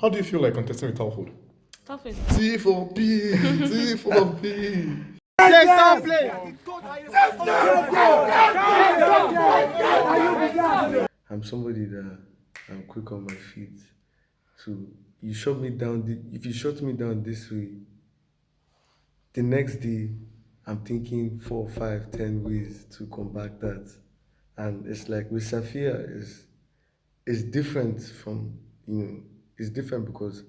How do you feel like contesting with Talford? Talford. T for P, T for P. I'm somebody that I'm quick on my feet. So you shut me down. If you shut me down this way, the next day I'm thinking 4, 5, 10 ways to combat that. And it's like with Safiyya is different from it's different because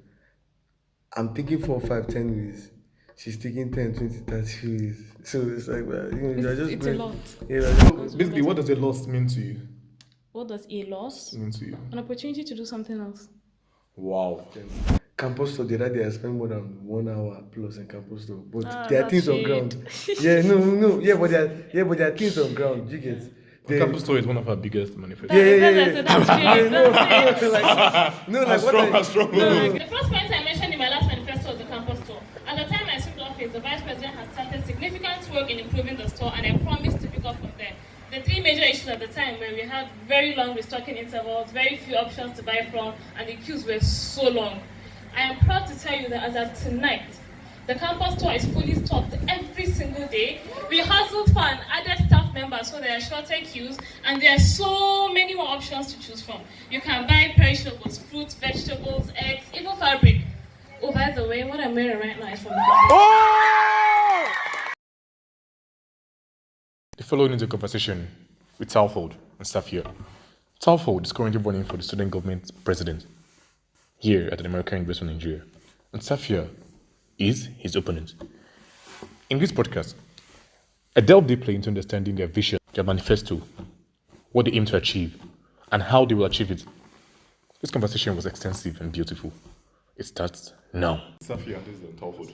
I'm thinking 4, 5, 10 ways. She's taking 10, 20, 30 ways. So it's like, well, you're just it's going. a lot. Yeah, Basically, what does a loss mean to you? What does a loss? Mean to you? An opportunity to do something else. Wow. campus store the other day I spent more than 1 hour plus in campus store. But there are that's things on shade. ground. Yeah, but there are things on ground. You get Campus store is one of our biggest manifestos. That's shade. How strong. The first point I mentioned in my last manifesto was the campus store. At the time I assumed office, the Vice President had started significant work in improving the store, and I promised to pick up from there. The three major issues at the time were we had very long restocking intervals, very few options to buy from, and the queues were so long. I am proud to tell you that as of tonight, the campus store is fully stocked every single day. We hustled for and added staff members so there are shorter queues, and there are so many more options to choose from. You can buy perishables, fruits, vegetables, eggs, even fabric. Oh, by the way, what I'm wearing right now is from the campus. The following is a conversation with Talford and Safiyya. Talford is currently running for the student government president here at the American University of Nigeria, and Safiyya is his opponent. In this podcast, I delve deeply into understanding their vision, their manifesto, what they aim to achieve, and how they will achieve it. This conversation was extensive and beautiful. It starts now. Safiyya, this is Talford.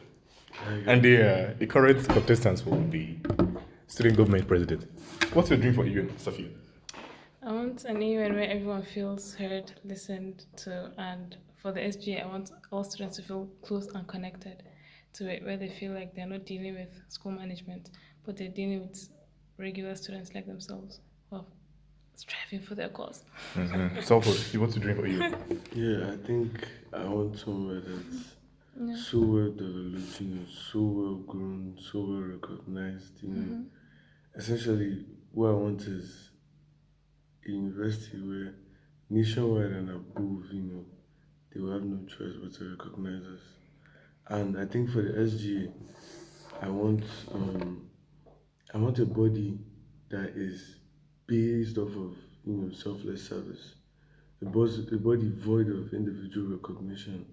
And the current contestants will be student government president. What's your dream for AUN, Safiyya? I want an AUN where everyone feels heard, listened to, and for the SGA, I want all students to feel close and connected to it, where they feel like they're not dealing with school management, but they're dealing with regular students like themselves, well, striving for their cause. Talford, what's your dream for AUN? Yeah, I think I want somewhere that's so well developed, so well grown, so well recognized, Essentially, what I want is a university where nationwide and above, they will have no choice but to recognize us. And I think for the SGA, I want a body that is based off of selfless service, a body void of individual recognition,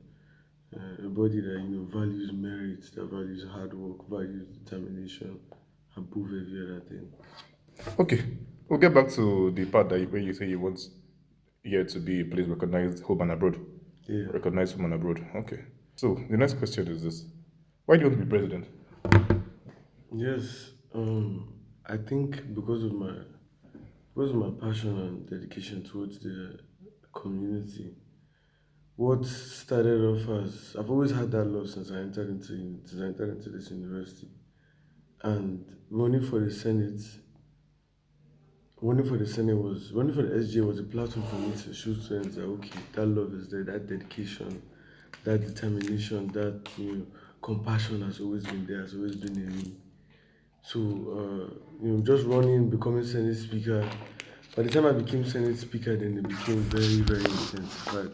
a body that values merit, that values hard work, values determination above every other thing. Okay, we'll get back to the part where you say you want here to be a place recognized home and abroad. Yeah. Recognized home and abroad. Okay. So the next question is this: why do you want to be president? Yes, I think because of my passion and dedication towards the community. What started off as I've always had that love since I entered into this university, and running for the SGA was a platform for me to show students that okay, that love is there, that dedication, that determination, that compassion has always been there, has always been in me. So just running, becoming Senate Speaker. By the time I became Senate Speaker, then it became very, very intensified.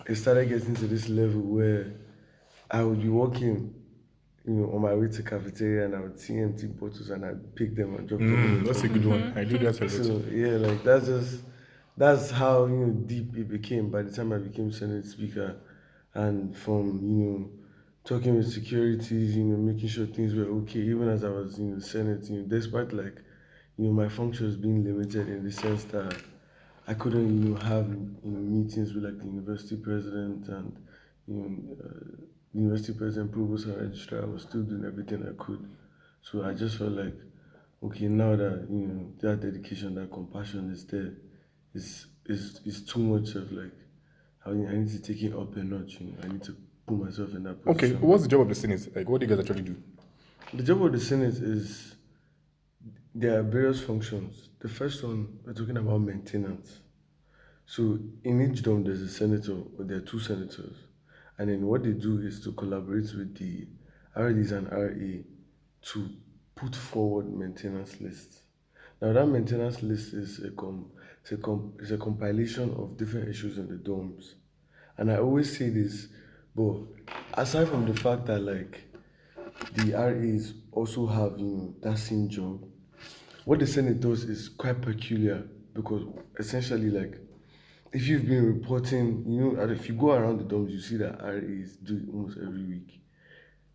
I started getting to this level where I would be walking, on my way to cafeteria, and I would see empty bottles and I'd pick them and drop them. That's a good one. I do that a lot. So yeah, that's how deep it became by the time I became Senate Speaker, and from talking with securities, making sure things were okay, even as I was Senate, despite my functions being limited in the sense that I couldn't have meetings with the university president and university president, provost, and registrar. I was still doing everything I could. So I just felt like, okay, now that that dedication, that compassion is there, is too much of I need to take it up a notch. I need to put myself in that position. Okay, what's the job of the Senate? What do you guys actually do? The job of the Senate is there are various functions. The first one, we're talking about maintenance. So in each dome, there's a senator, or there are two senators. And then what they do is to collaborate with the RDs and RA to put forward maintenance lists. Now that maintenance list is it's a compilation of different issues in the domes. And I always say this, but aside from the fact that like the RAs also have that same job, what the Senate does is quite peculiar because essentially like if you've been reporting, and if you go around the domes, you see that RAs do it almost every week.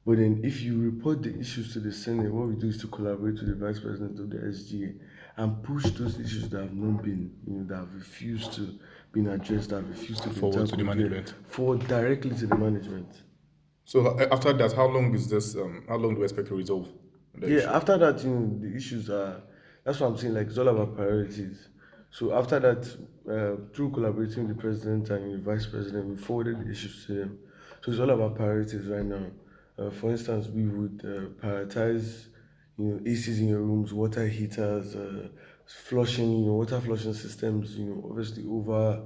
But then if you report the issues to the Senate, what we do is to collaborate with the Vice President of the SGA and push those issues that have not been, that have refused to be addressed, that have refused to be Forward to the tackled, management. forward directly to the management. So after that, how long is this? How long do we expect to resolve the issue? After that, the issues are, that's what I'm saying, like it's all about priorities. So after that, through collaborating with the president and the vice president, we forwarded the issues to them. So it's all about priorities right now. For instance, we would prioritize, ACs in your rooms, water heaters, flushing, water flushing systems, obviously over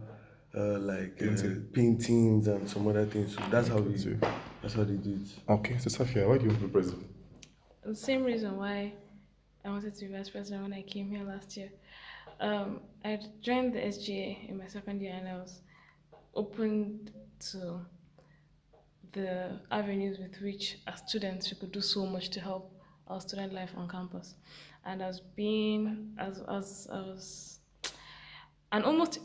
paintings and some other things. So that's how they do it. Okay, so Safiyya, why do you want to be president? The same reason why I wanted to be vice president when I came here last year. I joined the SGA in my second year, and I was open to the avenues with which as students we could do so much to help our student life on campus. And I was an almost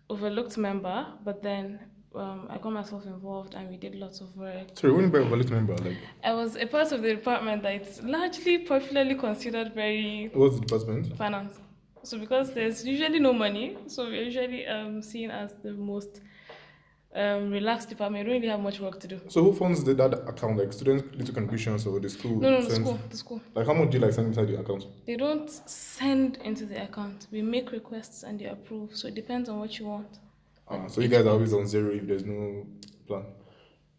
overlooked member, but then I got myself involved and we did lots of work. Sorry, when you overlooked member, I was a part of the department that it's largely popularly considered very what's the department? Finance. So because there's usually no money, so we're usually seen as the most relaxed department. We don't really have much work to do. So who funds that account? Like students' little contributions or the school? No, the school. Like how much do you send inside the account? They don't send into the account. We make requests and they approve. So it depends on what you want. So you guys are always on zero if there's no plan.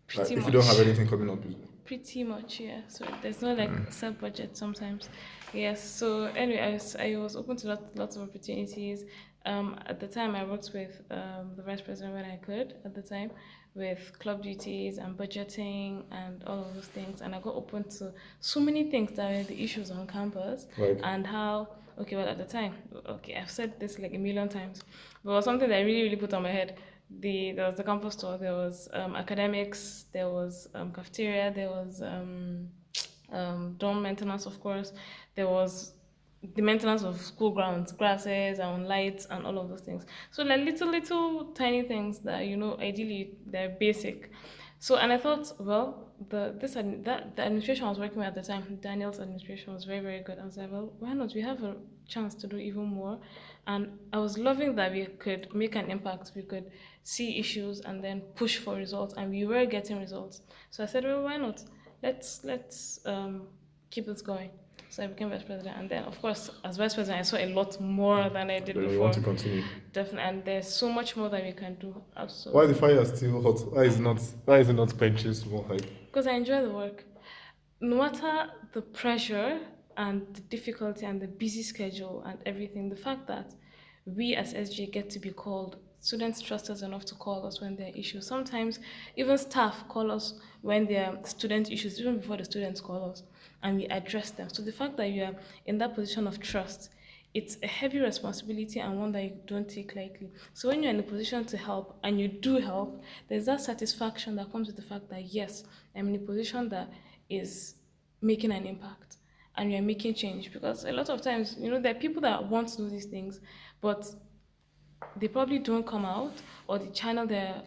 If you don't have anything coming up. Pretty much, yeah. So there's no set budget sometimes. Yes. So anyway, I was open to lots of opportunities. At the time, I worked with the vice president when I could. At the time, with club duties and budgeting and all of those things, and I got open to so many things that were the issues on campus and how. Okay, well, at the time, I've said this like a million times, but it was something that really, really put on my head. There was the campus store, there was academics, there was cafeteria, there was dorm maintenance, of course, there was the maintenance of school grounds, grasses and lights and all of those things. So like little tiny things that, ideally they're basic. So, and I thought, well, the administration I was working with at the time, Daniel's administration, was very, very good. I was like, well, why not? We have a chance to do even more. And I was loving that we could make an impact. We could see issues and then push for results. And we were getting results. So I said, well, why not? Let's keep this going. So I became vice president, and then of course as vice president I saw a lot more than I did before. You want to continue? Definitely, and there's so much more that we can do. Absolutely. Why is the fire still hot? Why is it not benches more high? Because I enjoy the work. No matter the pressure and the difficulty and the busy schedule and everything, the fact that we as SGA get to be called, students trust us enough to call us when there are issues. Sometimes even staff call us when there are student issues, even before the students call us, and we address them. So the fact that you are in that position of trust, it's a heavy responsibility and one that you don't take lightly. So when you're in a position to help, and you do help, there's that satisfaction that comes with the fact that, yes, I'm in a position that is making an impact, and you're making change. Because a lot of times, there are people that want to do these things, but they probably don't come out, or they channel their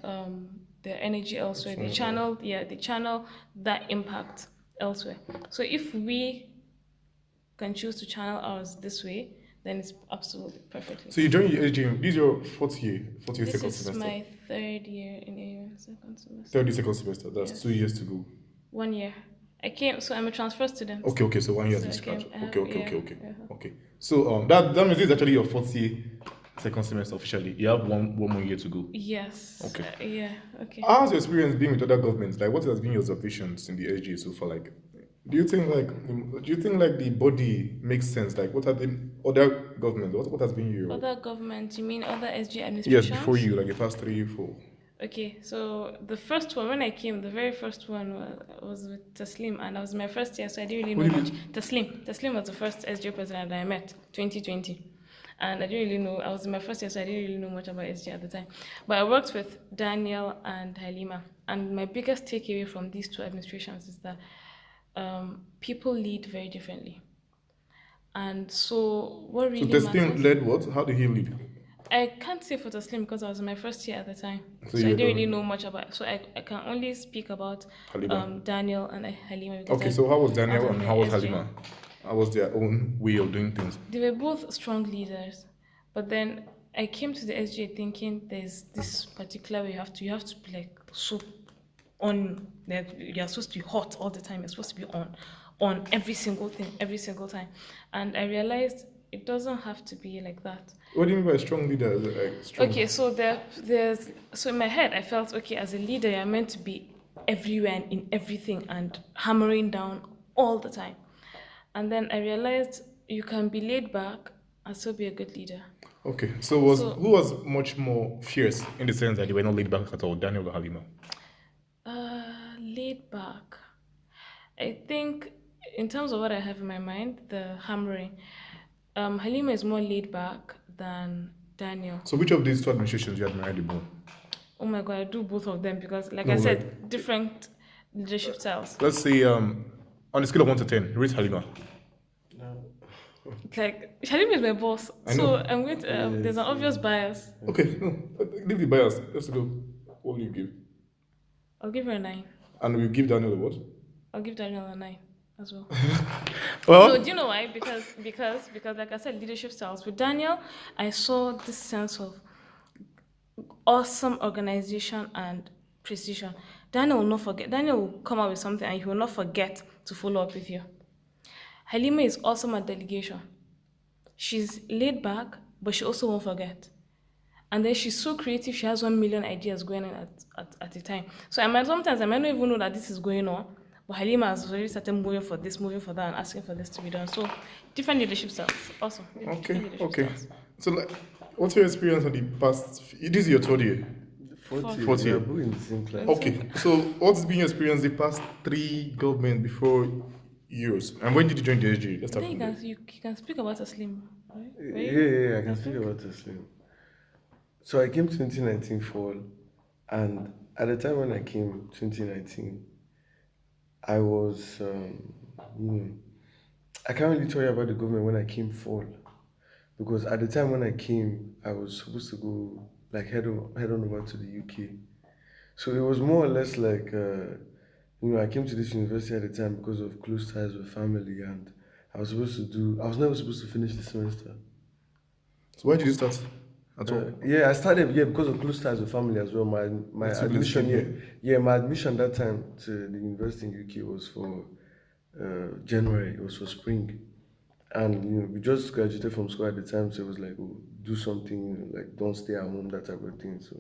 energy elsewhere. They channel that impact elsewhere. So if we can choose to channel ours this way, then it's absolutely perfect. So you joined the SGA. This is your fourth year second semester. This is my third year in AUN second semester. Third year second semester. That's yes. 2 years to go. 1 year. So I'm a transfer student. Okay. So 1 year to scratch. Okay. So that means it's actually your fourth year second semester officially. You have one more year to go. Yes. Okay. Okay. How's your experience being with other governments? Like, what has been your observations in the SGA so far? Like, Do you think like the body makes sense? Like, what are the other governments? What has been your Other governments, you mean other SG yes administrations? before you, like the past 3, 4? Okay, so the first one, when I came, the very first one was with Taslim, and I was my first year, so I didn't really know much. Taslim was the first SGA president that I met, 2020. And I didn't really know, I was in my first year, so I didn't really know much about SGA at the time. But I worked with Daniel and Halima, and my biggest takeaway from these two administrations is that people lead very differently. And so what So really Teslim matters... led what? How did he lead? I can't say for Taslim because I was in my first year at the time. So So I you didn't really don't- know much about it. So I can only speak about Halima. Daniel and Halima. Because Okay, so how was Daniel in and the how was SJ. Halima? How was their own way of doing things? They were both strong leaders. But then I came to the SJ thinking there's this particular way you have to be like so on, like you're supposed to be hot all the time. You're supposed to be on every single thing, every single time. And I realized it doesn't have to be like that. What do you mean by strong leader? Like strong? Okay, so there's so in my head I felt okay, as a leader you're meant to be everywhere and in everything and hammering down all the time. And then I realized you can be laid back and still be a good leader. Okay, so who was much more fierce in the sense that they were not laid back at all, Daniel or Halima? Laid back. I think in terms of what I have in my mind, the hammering. Halima is more laid back than Daniel. So which of these two administrations you admire the more? Oh my god, I do both of them because, like No, I said, like- different leadership styles. Let's say on a scale of 1 to 10, rate Halima. Like Halima is my boss, I so know. I'm going to. There's an obvious bias. Okay, no, leave the bias. Let's go. What will you give? I'll give her a 9. And we'll give Daniel a what? I'll give Daniel a 9 as well. Well, No, do you know why? Because like I said, leadership styles. With Daniel, I saw this sense of awesome organization and precision. Daniel will not forget. Daniel will come out with something and he will not forget to follow up with you. Halima is awesome at delegation. She's laid back, but she also won't forget. And then she's so creative, she has 1 million ideas going on at a time. So sometimes I might not even know that this is going on, but Halima has already started moving for this, moving for that, and asking for this to be done. So different leadership styles. Awesome. Different okay. leadership styles. So, like, what's your experience on the past? This is your third year. 40. Fourth We are year. both in the same class. Okay. So, what's been your experience the past 3 government before yours? And when did you join the SG? Let's I start think from there. you can speak about Taslim, right? Yeah, I can speak about Taslim. So I came 2019 fall, and at the time when I came 2019, I was, I can't really tell you about the government when I came fall, because at the time when I came, I was supposed to go like head on over to the UK. So it was more or less like, I came to this university at the time because of close ties with family, and I was never supposed to finish the semester. So, why did you start at all? I started because of close ties with family as well. My Siblings admission came my admission that time to the university in UK was for January. It was for spring, and we just graduated from school at the time, so it was like, oh, do something, like don't stay at home, that type of thing. So,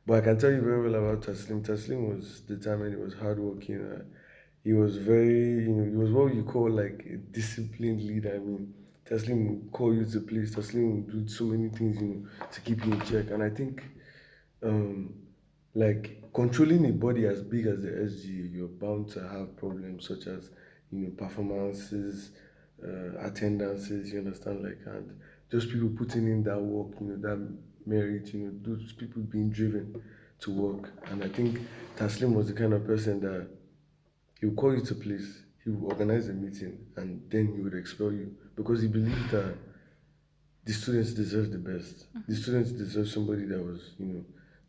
but I can tell you very well about Taslim. Taslim was determined. He was hardworking. He was very, he was what you call like a disciplined leader. I mean, Taslim will call you to place. Taslim will do so many things, to keep you in check. And I think, like controlling a body as big as the SG, you're bound to have problems such as, performances, attendances. You understand, like, and just people putting in that work, that merit, those people being driven to work. And I think Taslim was the kind of person that he would call you to place, he would organize a meeting, and then he would expel you because he believed that the students deserve the best. The students deserve somebody that was,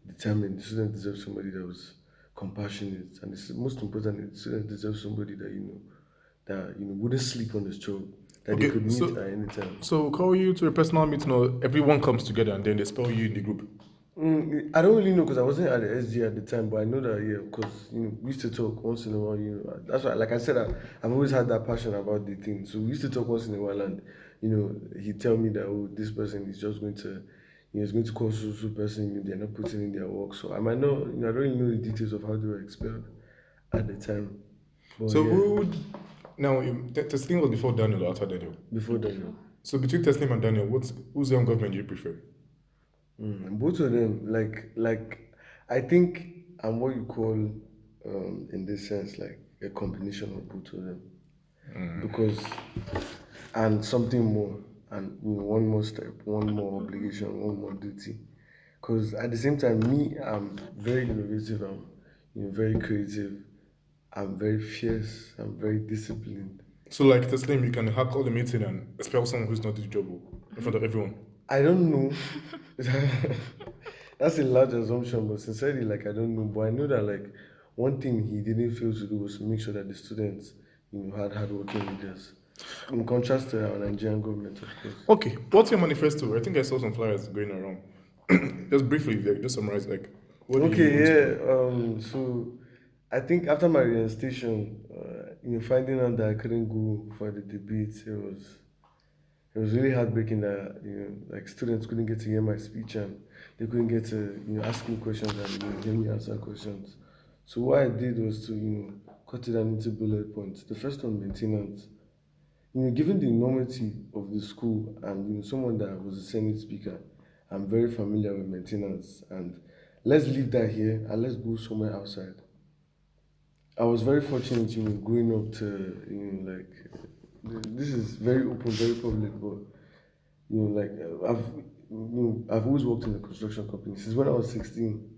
determined. The students deserve somebody that was compassionate, and it's most important. The students deserve somebody that wouldn't sleep on the job, that they could meet at any time. So, we'll call you to a personal meeting, or everyone comes together and then they spell you in the group? I don't really know because I wasn't at the SG at the time, but I know that, because we used to talk once in a while. That's why, like I said, I've always had that passion about the thing. So we used to talk once in a while, and he'd tell me that, oh, this person is just going to, is going to call so person. They're not putting in their work. So I might not, I don't really know the details of how they were expelled at the time. But So, yeah. Now, Teslim was before Daniel or after Daniel? Before Daniel. So between Teslim and Daniel, whose young government do you prefer? Both of them, I think I'm what you call, in this sense, like a combination of both of them. Because, and something more, and one more step, one more obligation, one more duty. Because at the same time, me, I'm very innovative, I'm very creative, I'm very fierce, I'm very disciplined. So like Teslim, you can hack all the meeting and expel someone who's not doing the job in front of everyone. I don't know. That's a large assumption, but sincerely, I don't know. But I know that one thing he didn't fail to do was to make sure that the students, had hardworking leaders. In contrast to our Nigerian government, of course. Okay, what's your manifesto? I think I saw some flyers going around. Just briefly, just summarize what do you So I think after my reinstation, finding out that I couldn't go for the debate, it was really heartbreaking that students couldn't get to hear my speech and they couldn't get to ask me questions and hear me answer questions. So what I did was to cut it down into bullet points. The first one, maintenance. Given the enormity of the school and someone that was a Senate speaker, I'm very familiar with maintenance. And let's leave that here and let's go somewhere outside. I was very fortunate, growing up to this is very open, very public, but I've always worked in a construction company since when I was 16.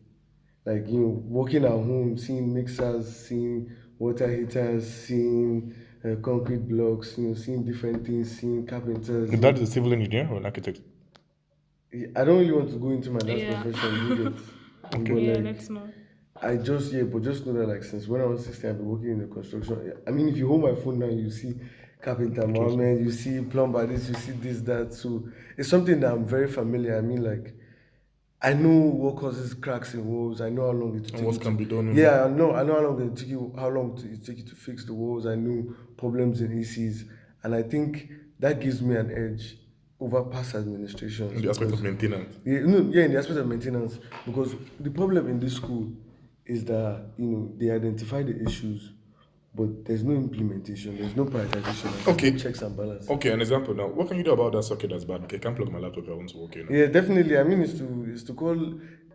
Working at home, seeing mixers, seeing water heaters, seeing concrete blocks, seeing different things, seeing carpenters. Your dad is a civil engineer or an architect? I don't really want to go into my dad's profession. Okay. Let's not. But just know that since when I was 16, I've been working in the construction. I mean, if you hold my phone now, you see carpenter Mohammed, you see plumber this, you see this, that. So it's something that I'm very familiar. I mean, I know what causes cracks in walls. I know how long it takes. And what can be done. Yeah, I know how long it take you. How long it take you to fix the walls. I know problems in ACs, and I think that gives me an edge over past administrations. In the aspect of maintenance. In the aspect of maintenance, because the problem in this school is that they identify the issues, but there's no implementation, there's no prioritization, okay, no checks and balances. Okay, an example now. What can you do about that socket that's bad? Okay, I can't plug my laptop. I want to work. Yeah, definitely. I mean, it's to call.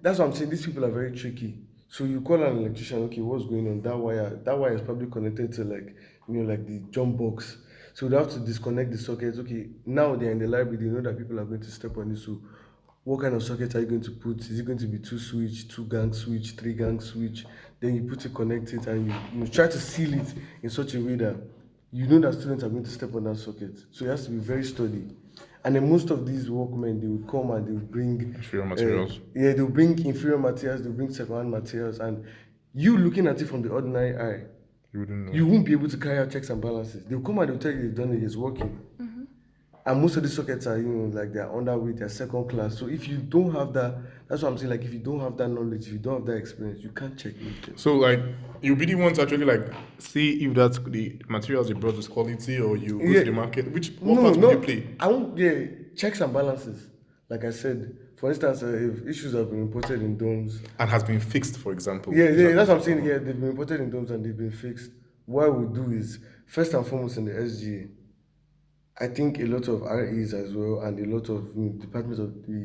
That's what I'm saying. These people are very tricky. So you call an electrician. Okay, what's going on? That wire is probably connected to the jump box. So they have to disconnect the sockets. Okay, now they're in the library. They know that people are going to step on it. So what kind of socket are you going to put? Is it going to be 2-switch, 2-gang switch, 3-gang switch? Then you put it, connect it, and you try to seal it in such a way that you know that students are going to step on that socket. So it has to be very sturdy. And then most of these workmen, they would come and they would bring inferior materials. They'll bring inferior materials, they'll bring second-hand materials, and you looking at it from the ordinary eye, you won't be able to carry out checks and balances. They'll come and they'll tell you they've done it, it's working. Mm-hmm. And most of these sockets are, they're underweight, they're second class. So if you don't have that, that's what I'm saying, if you don't have that knowledge, if you don't have that experience, you can't check it. So, you'll be the ones to actually, see if that's the materials you brought is quality or you go to the market. What part will you play? Checks and balances. Like I said, for instance, if issues have been reported in domes. And has been fixed, for example. That's what I'm saying. Yeah, they've been reported in domes and they've been fixed. What we do is, first and foremost in the SGA, I think a lot of REs as well and a lot of the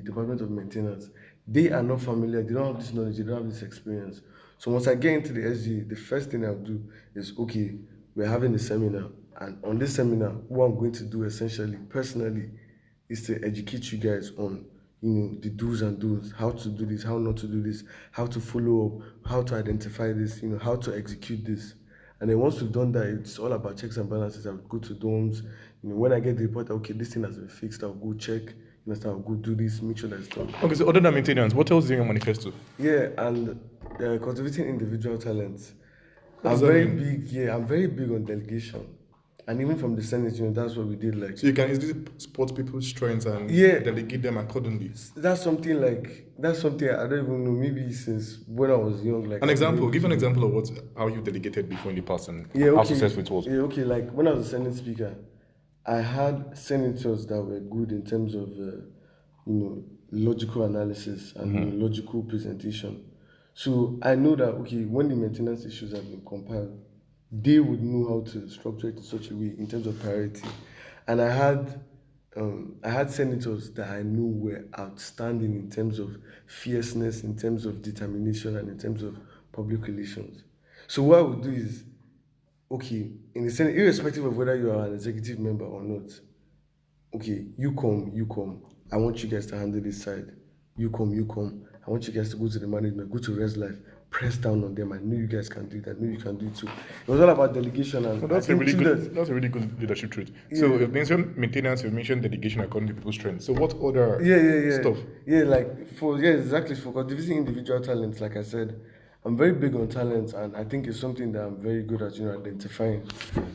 Department of Maintenance, they are not familiar, they don't have this knowledge, they don't have this experience. So once I get into the SGA, the first thing I'll do is, okay, we're having a seminar, and on this seminar, what I'm going to do essentially, personally, is to educate you guys on the do's and don'ts, how to do this, how not to do this, how to follow up, how to identify this, how to execute this. And then once we've done that, it's all about checks and balances. I'll go to dorms. When I get the report, okay, this thing has been fixed, I'll go check. I'll go do this, make sure that it's done. Okay, so other than maintenance, what else is in your manifesto? Yeah, and cultivating individual talents. I'm very big on delegation. And even from the Senate, that's what we did. So you can easily spot people's strengths and delegate them accordingly. That's something I don't even know. Maybe since when I was young. An example. Give an example of how you delegated before in the past and how successful it was. Yeah, okay. When I was a Senate speaker, I had senators that were good in terms of, logical analysis and logical presentation. So I know that, okay, when the maintenance issues have been compiled, they would know how to structure it in such a way in terms of priority. And I had senators that I knew were outstanding in terms of fierceness, in terms of determination, and in terms of public relations. So what I would do is, okay, in the Senate, irrespective of whether you are an executive member or not, okay, you come. I want you guys to handle this side. You come. I want you guys to go to the management, go to Res Life, press down on them. I know you guys can do it. I know you can do it too. It was all about delegation, and Well, that's a really good leadership trait. Yeah. So you've mentioned maintenance, you've mentioned delegation according to people's strengths. So what other stuff? Exactly. For dividing individual talents, like I said, I'm very big on talents, and I think it's something that I'm very good at, identifying.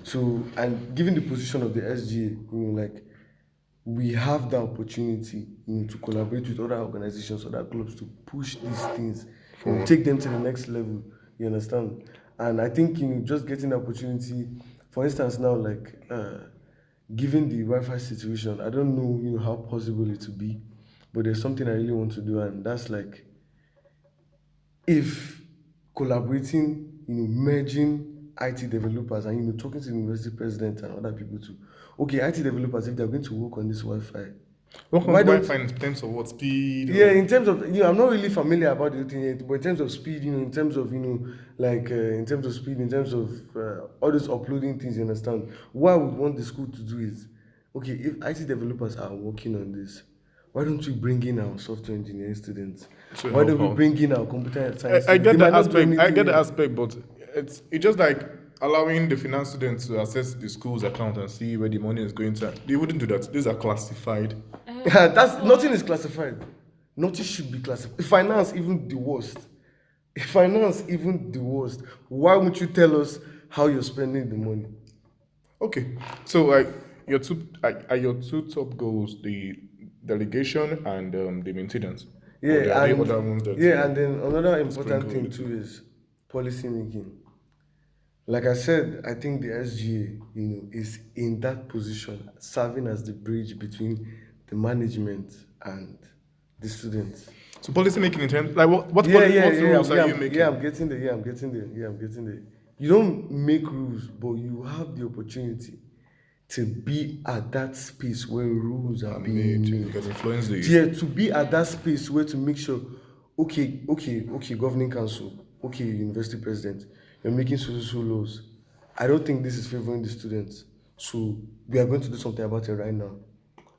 So, and given the position of the SGA, we have the opportunity, to collaborate with other organizations, other clubs to push these things, take them to the next level. You understand? And I think, just getting the opportunity, for instance, now, given the Wi-Fi situation, I don't know, how possible it will be, but there's something I really want to do, and that's if collaborating, merging IT developers and talking to the university president and other people too. Okay, IT developers, if they're going to work on this Wi-Fi. Work on Wi-Fi in terms of what speed? Yeah, in terms of I'm not really familiar about the thing yet, but in terms of speed, in terms of in terms of speed, in terms of all those uploading things, you understand? What I would want the school to do is, okay, if IT developers are working on this, why don't we bring in our software engineering students? Why don't we bring in our computer science? I get the aspect. I get the aspect, but it's just like allowing the finance students to access the school's account and see where the money is going to. They wouldn't do that. These are classified. Nothing is classified. Nothing should be classified. Finance, even the worst. Why won't you tell us how you're spending the money? Okay, so your two top goals, the delegation and the maintenance. Yeah, and then another important thing too is policy making. Like I said, I think the SGA, is in that position, serving as the bridge between the management and the students. So policy making in terms, what rules are you making? I'm getting there. You don't make rules, but you have the opportunity to be at that space where rules are being made. You can influence the... Yeah, to be at that space where to make sure, okay, governing council, okay, university president, you're making so laws. I don't think this is favoring the students. So we are going to do something about it right now.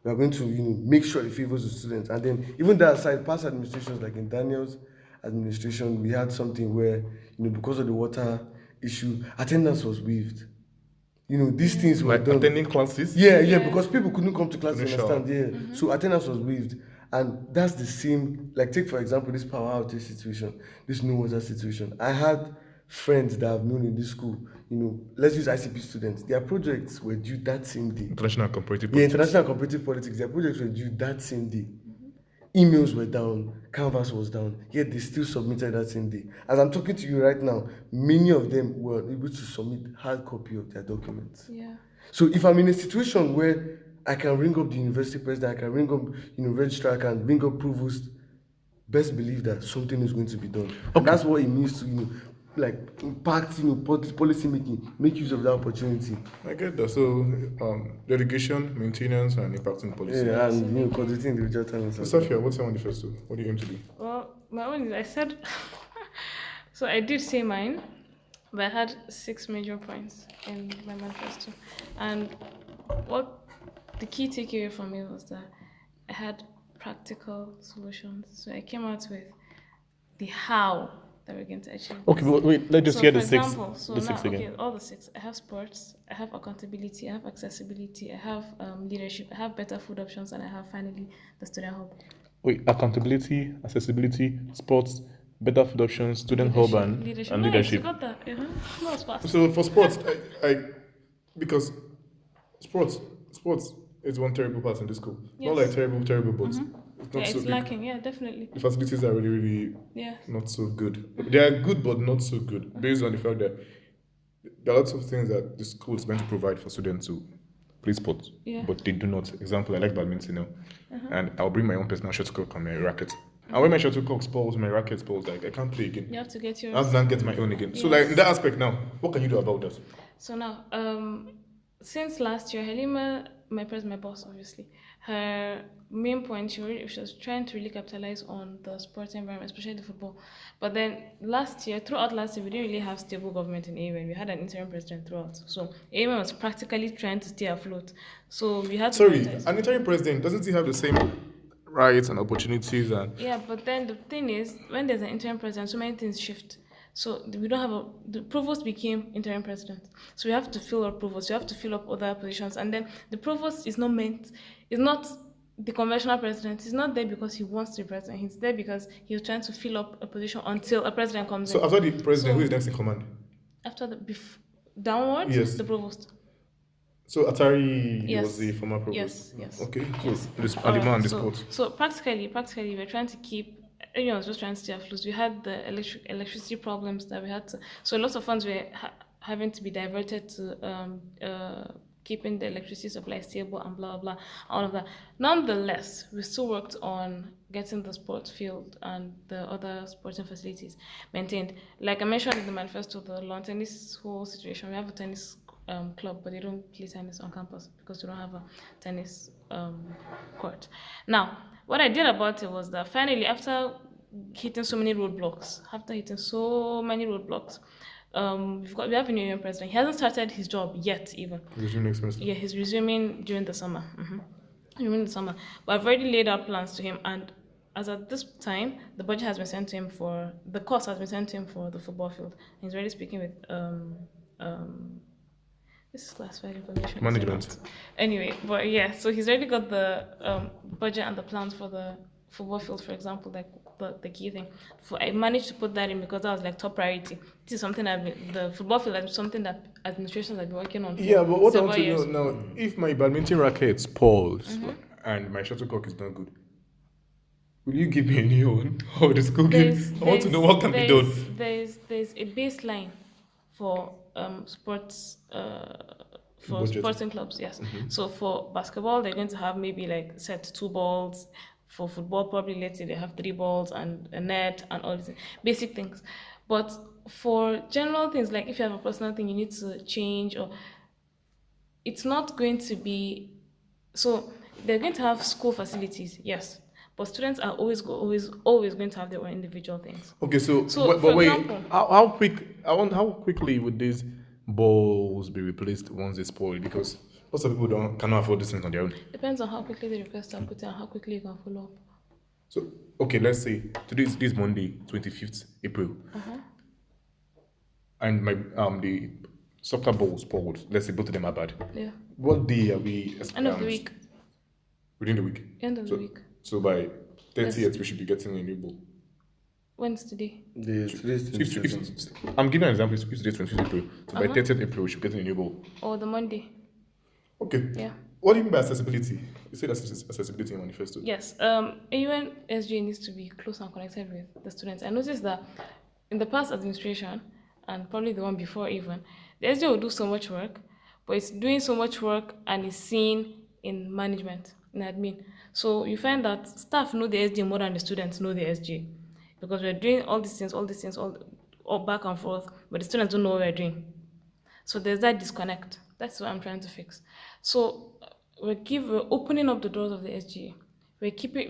We are going to, make sure it favors the students. And then even that aside, past administrations, like in Daniel's administration, we had something where, because of the water issue, attendance was waived. These things were done. Attending classes? Yeah, because people couldn't come to class to understand. Yeah. Mm-hmm. So attendance was waived. And that's the same, take for example, this power outage situation, this no water situation. I had friends that I've known in this school, let's use ICP students. Their projects were due that same day. International comparative politics. Their projects were due that same day. Emails were down, Canvas was down, yet they still submitted that same day. As I'm talking to you right now, many of them were able to submit hard copy of their documents. Yeah. So if I'm in a situation where I can ring up the university president, I can ring up, registrar, I can ring up provost, best believe that something is going to be done. Okay. And that's what it means to, impact, policy making, make use of that opportunity. I get that. So, delegation, maintenance, and impacting policy. Yeah, and coordinating individual talents. So, Safiyya, what's your manifesto? What do you aim to do? Well, my own is, I said, so I did say mine, but I had 6 major points in my manifesto. And what the key takeaway for me was that I had practical solutions. So I came out with the how that we're going to achieve. Okay, but wait, let's just hear the 6. So the 6 again. Okay, all the 6. I have sports, I have accountability, I have accessibility, I have leadership, I have better food options, and I have finally the student hub. Wait, accountability, accessibility, sports, better food options, student hub, and leadership. Nice, you got that. That was fast. So for sports, because sports is one terrible part in this school. Yes. Not terrible, but it's not so it's lacking. Yeah, definitely. The facilities are really not so good. They are good, but not so good, based on the fact that there are lots of things that the school is meant to provide for students to play sports, but they do not. Example, I like badminton now, and I'll bring my own personal shuttlecock and my racket. And when my shuttlecock spoils, my racket spoils, like I can't play again. You have to get yours. I have to then get my own again. So like in that aspect now, what can you do about that? So now, since last year, Halima, my boss, obviously, her main point, she was trying to really capitalize on the sports environment, especially the football. But then throughout last year, we didn't really have stable government in AUN. We had an interim president throughout. So AUN was practically trying to stay afloat. So we had to... Sorry, an interim president, doesn't he have the same rights and opportunities? Yeah, but then the thing is, when there's an interim president, so many things shift. So we don't have the provost became interim president. So we have to fill up provost, you have to fill up other positions. And then the provost is not the conventional president. He's not there because he wants to be president. He's there because he's trying to fill up a position until a president comes in. So after the president, who is next in command? After downwards, yes. The provost. So Atari was the former provost? Yes. Okay, yes. So practically, we're trying to keep... Everyone was just trying to stay afloat. We had the electricity problems that we had to... So lots of funds were having to be diverted to keeping the electricity supply stable and blah, blah, all of that. Nonetheless, we still worked on getting the sports field and the other sporting facilities maintained. Like I mentioned in the manifesto, the lawn tennis whole situation, we have a tennis club, but they don't play tennis on campus because we don't have a tennis court. Now, what I did about it was that finally, after hitting so many roadblocks, we have a new president. He hasn't started his job yet, even. Resume next semester? Yeah, he's resuming during the summer. During the summer. But I've already laid out plans to him, and as at this time, the budget has been sent to him the cost has been sent to him for the football field. He's already speaking with this is classified information. Management. Anyway, but yeah, so he's already got the budget and the plans for the football field, for example, like the key thing. I managed to put that in because that was like top priority. This is something the football field is something that administrations have been working on for but what I want to years. know now, if my badminton racket spoils and my shuttlecock is not good, will you give me a new one? Or the school gives? I want to know what can be done. There's a baseline for sports for sporting clubs, yes. So for basketball, they're going to have maybe like set 2 balls. For football, probably let's say they have 3 balls and a net and all these basic things. But for general things, like if you have a personal thing you need to change, or it's not going to be... So they're going to have school facilities, yes. But students are always going to have their own individual things. Okay, so but wait, example, how quickly would these balls be replaced once they spoil? Because lots of people cannot afford these things on their own. Depends on how quickly the requests are put in and how quickly you can follow up. So, okay, let's say this Monday, 25th April, and my the soccer ball spoiled. Let's say both of them are bad. Yeah. What day are we? End of the week. Within the week. End of the week. So by 30th, we should be getting a new ball. When's today? I'm giving an example. It's today's 25th April. So by 30th April, we should be getting a new ball. Or the Monday. Okay. Yeah. What do you mean by accessibility? You say that's accessibility in manifesto. Yes. Even SGA needs to be close and connected with the students. I noticed that in the past administration, and probably the one before even, the SGA will do so much work, but it's doing so much work and is seen in management, in admin. So you find that staff know the SGA more than the students know the SGA. Because we're doing all these things, all back and forth, but the students don't know what we're doing. So there's that disconnect. That's what I'm trying to fix. So we're opening up the doors of the SGA. We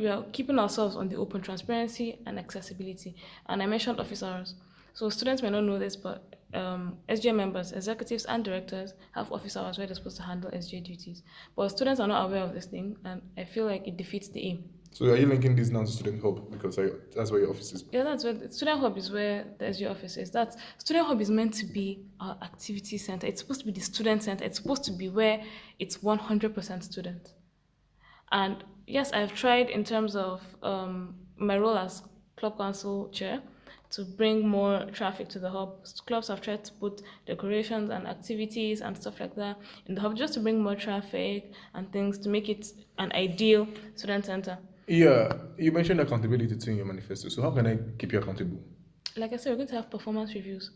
are keeping ourselves on the open transparency and accessibility. And I mentioned office hours. So students may not know this, but SGA members, executives, and directors have office hours where they're supposed to handle SGA duties. But students are not aware of this thing, and I feel like it defeats the aim. So are you linking this now to Student Hub? Because that's where your office is. Yeah, that's where Student Hub is, where the SGA office is. Student Hub is meant to be our activity center. It's supposed to be the student center. It's supposed to be where it's 100% student. And yes, I've tried in terms of my role as club council chair to bring more traffic to the hub. Clubs have tried to put decorations and activities and stuff like that in the hub just to bring more traffic and things to make it an ideal student center. Yeah, you mentioned accountability too in your manifesto. So how can I keep you accountable? Like I said, we're going to have performance reviews.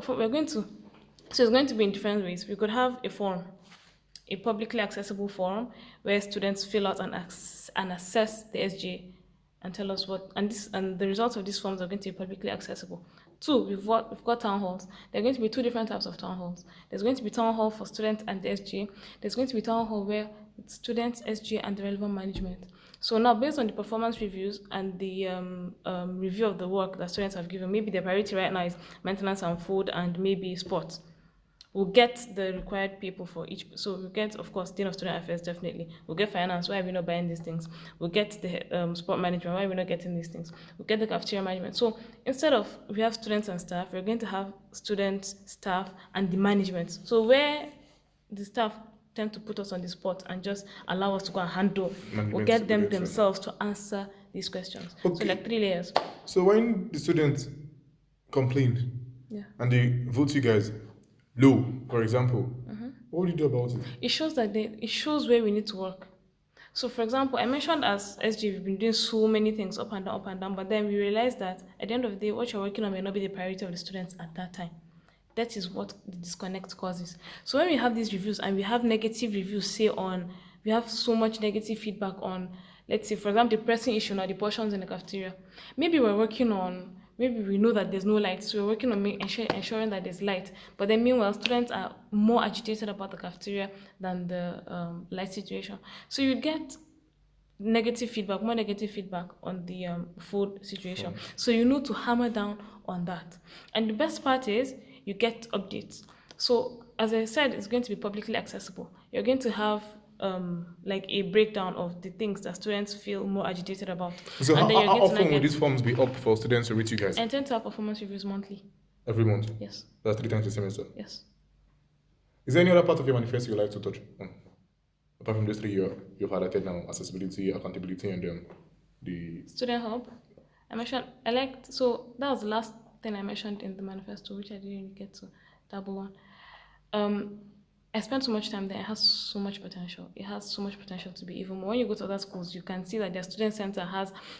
So it's going to be in different ways. We could have a form, a publicly accessible form where students fill out and assess the SGA and tell us what, and the results of these forms are going to be publicly accessible. Two, we've got town halls. There are going to be two different types of town halls. There's going to be town hall for students and the SGA. There's going to be town hall where it's students, SGA, and the relevant management. So now, based on the performance reviews and the review of the work that students have given, maybe their priority right now is maintenance and food and maybe sports. We'll get the required people for each. So we'll get, of course, Dean of Student Affairs, definitely. We'll get finance, why are we not buying these things? We'll get the sport management, why are we not getting these things? We'll get the cafeteria management. So instead of we have students and staff, we're going to have students, staff, and the management. So where the staff tend to put us on the spot and just allow us to go and handle, we'll get them themselves to answer these questions. Okay. So like 3 layers. So when the students complain and they vote you guys low, for example, what do you do about it? It shows that it shows where we need to work. So, for example, I mentioned as SG, we've been doing so many things up and down, but then we realized that at the end of the day, what you're working on may not be the priority of the students at that time. That is what the disconnect causes. So when we have these reviews and we have negative reviews, we have so much negative feedback on, let's say, for example, the pressing issue or the portions in the cafeteria. Maybe we know that there's no light, so we're working on ensuring that there's light. But then meanwhile, students are more agitated about the cafeteria than the light situation. So you get more negative feedback on the food situation. So you need to hammer down on that. And the best part is you get updates. So as I said, it's going to be publicly accessible. You're going to have like a breakdown of the things that students feel more agitated about. So how often will these forms be up for students to read you guys? I intend to have performance reviews monthly. Every month? Yes. That's 3 times a semester? Yes. Is there any other part of your manifesto you'd like to touch on? Apart from these 3 you've highlighted now, accessibility, accountability, and the... Student hub. So that was the last thing I mentioned in the manifesto, which I didn't really get to dabble on. I spent so much time there. It has so much potential. It has so much potential to be even more. When you go to other schools, you can see that their student center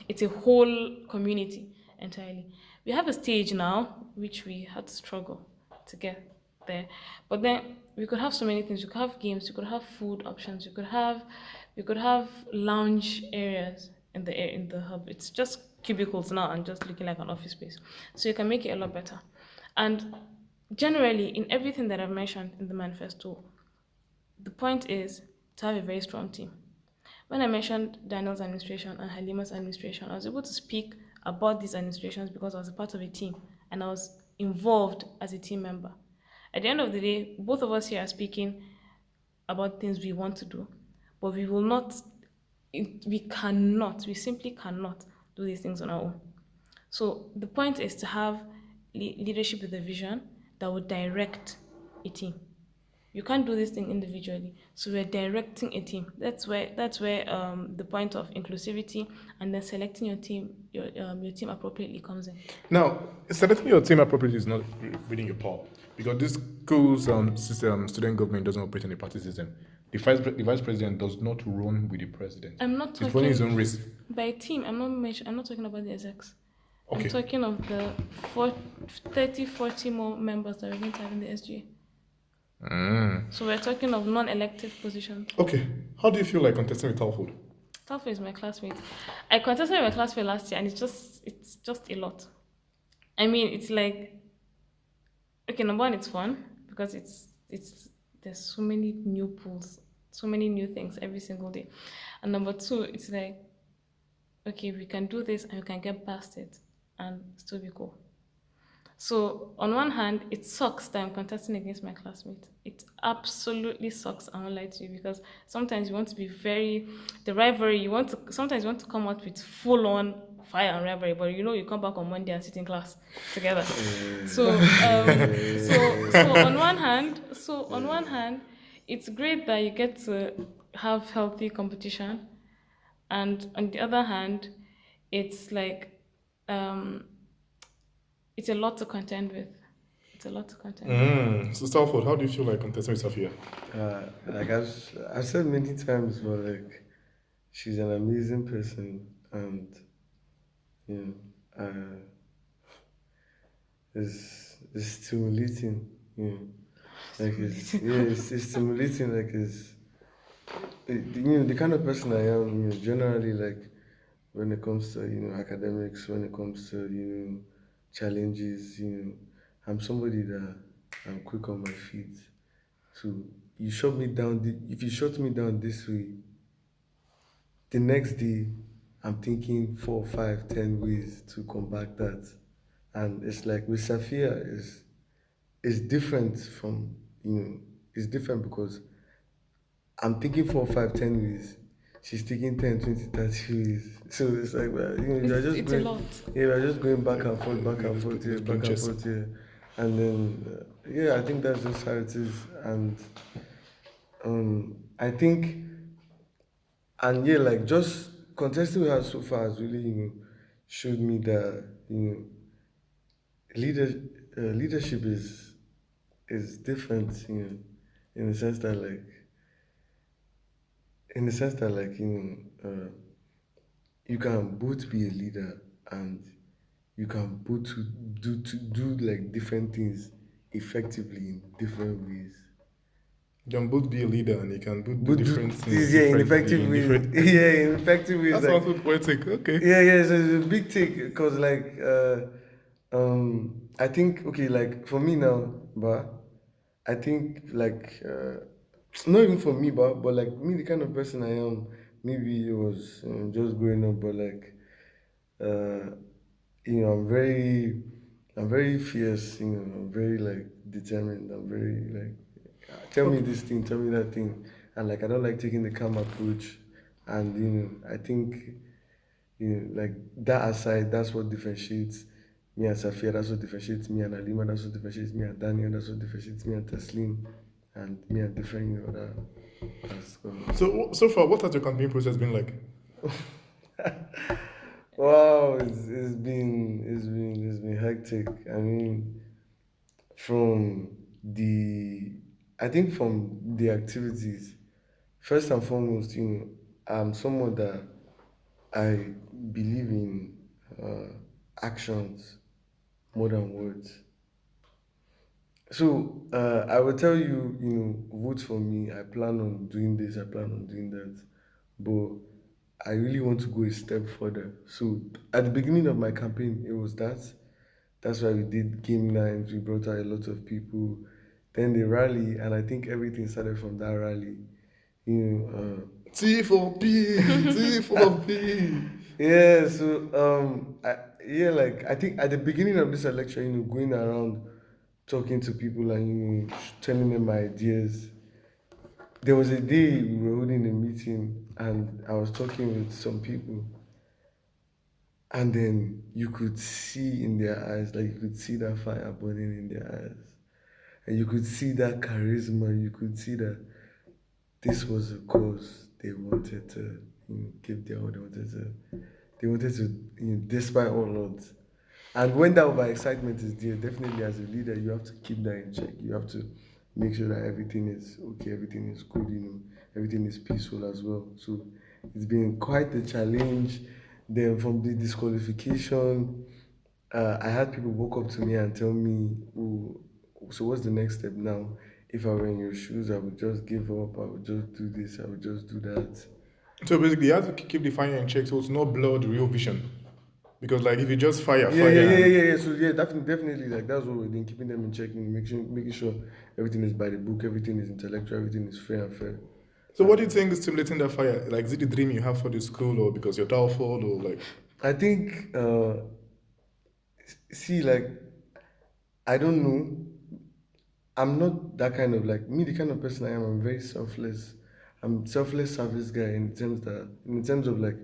it's a whole community entirely. We have a stage now, which we had to struggle to get there. But then we could have so many things. We could have games. We could have food options. We could have lounge areas in the hub. It's just cubicles now and just looking like an office space. So you can make it a lot better. And generally, in everything that I've mentioned in the manifesto, the point is to have a very strong team. When I mentioned Daniel's administration and Halima's administration, I was able to speak about these administrations because I was a part of a team and I was involved as a team member. At the end of the day, both of us here are speaking about things we want to do, but we simply cannot do these things on our own. So the point is to have leadership with a vision that would direct a team. You can't do this thing individually, so we're directing a team. That's where the point of inclusivity and then selecting your team appropriately comes in. Now, selecting your team appropriately is not reading your power, because this school's student government doesn't operate in a party system. The vice president does not run with the president. I'm not talking. He's running his own race. By team, I'm not talking about the execs. Okay. I'm talking of the 40 more members that we're going to have in the SGA. So we're talking of non-elective positions. Okay. How do you feel like contesting with Talford? Talford is my classmate. I contested with my classmate last year, and it's just a lot. I mean, it's like, okay, number one, it's fun because there's so many new pools, so many new things every single day, and number two, it's like, okay, we can do this and we can get past it and still be cool. So on one hand, it sucks that I'm contesting against my classmates. It absolutely sucks, I won't lie to you, because sometimes you want to be the rivalry, sometimes you want to come out with full-on fire and rivalry, but you come back on Monday and sit in class together. So on one hand, it's great that you get to have healthy competition, and on the other hand, it's like, it's a lot to contend with. So, Talford, how do you feel like contesting with Safiyya? Like I've said many times, but like, she's an amazing person, and it's stimulating. Like it's stimulating. Like the kind of person I am. Generally, like, when it comes to academics, when it comes to challenges. I'm somebody that I'm quick on my feet. So you shut me down. If you shut me down this way, the next day I'm thinking 4, 5, 10 ways to combat that. And it's like with Safiyya is different from it's different because I'm thinking 4, 5, 10 ways. She's taking 10, 20, 30 ways. So it's like, well, you're just It's a going, lot. yeah, we're just going back and forth, back and forth here, It's back and chess. forth here. And then, yeah, I think that's just how it is. And I think, and yeah, like just contesting with her so far has really, showed me that, leader, leadership is different, in the sense that like, you can both be a leader and you can both do like different things effectively in different ways. You can both be a leader and you can both do Both do different things things, yeah, in differently effective in ways. different. Yeah, in effective ways. That's Like, also poetic. Okay. yeah. So it's a big take because like I think okay, like for me now, but I think like not even for me, but like me, the kind of person I am. Maybe it was just growing up, but like uh, I'm very fierce. I'm very like determined. I'm very like, tell me this thing, tell me that thing, and like I don't like taking the calm approach. And I think like that aside, that's what differentiates me and Safiyya. That's what differentiates me and Alima. That's what differentiates me and Daniel. That's what differentiates me and Taslim, and me and different other. So far, what has your campaign process been like? Wow, it's been hectic. I mean, from the I think from the activities, first and foremost, I'm someone that I believe in actions more than words. So I will tell you, vote for me. I plan on doing this. I plan on doing that. But I really want to go a step further. So at the beginning of my campaign, it was that. That's why we did game nights. We brought out a lot of people. Then the rally, and I think everything started from that rally. You know, T for P, T for P. yeah. So yeah, like I think at the beginning of this election, going around talking to people and telling them my ideas. There was a day we were holding a meeting and I was talking with some people, and then you could see in their eyes, like you could see that fire burning in their eyes, and you could see that charisma. You could see that this was a cause they wanted to give their all. They wanted to, despite all odds. And when that overexcitement is there, definitely as a leader, you have to keep that in check. You have to make sure that everything is okay, everything is good, everything is peaceful as well. So it's been quite a challenge. Then from the disqualification, I had people walk up to me and tell me, "Oh, so what's the next step now? If I were in your shoes, I would just give up. I would just do this. I would just do that." So basically, you have to keep the fire in check so it's not blood real vision. Because like if you just fire, Yeah. So yeah, definitely, like that's what we're doing, keeping them in check, making sure everything is by the book, everything is intellectual, everything is fair and fair. So what do you think is stimulating that fire? Like is it the dream you have for the school or because you're Talford or like? I think, see, like I don't know. I'm not that kind of like me, the kind of person I am. I'm very selfless. I'm selfless service guy in terms of like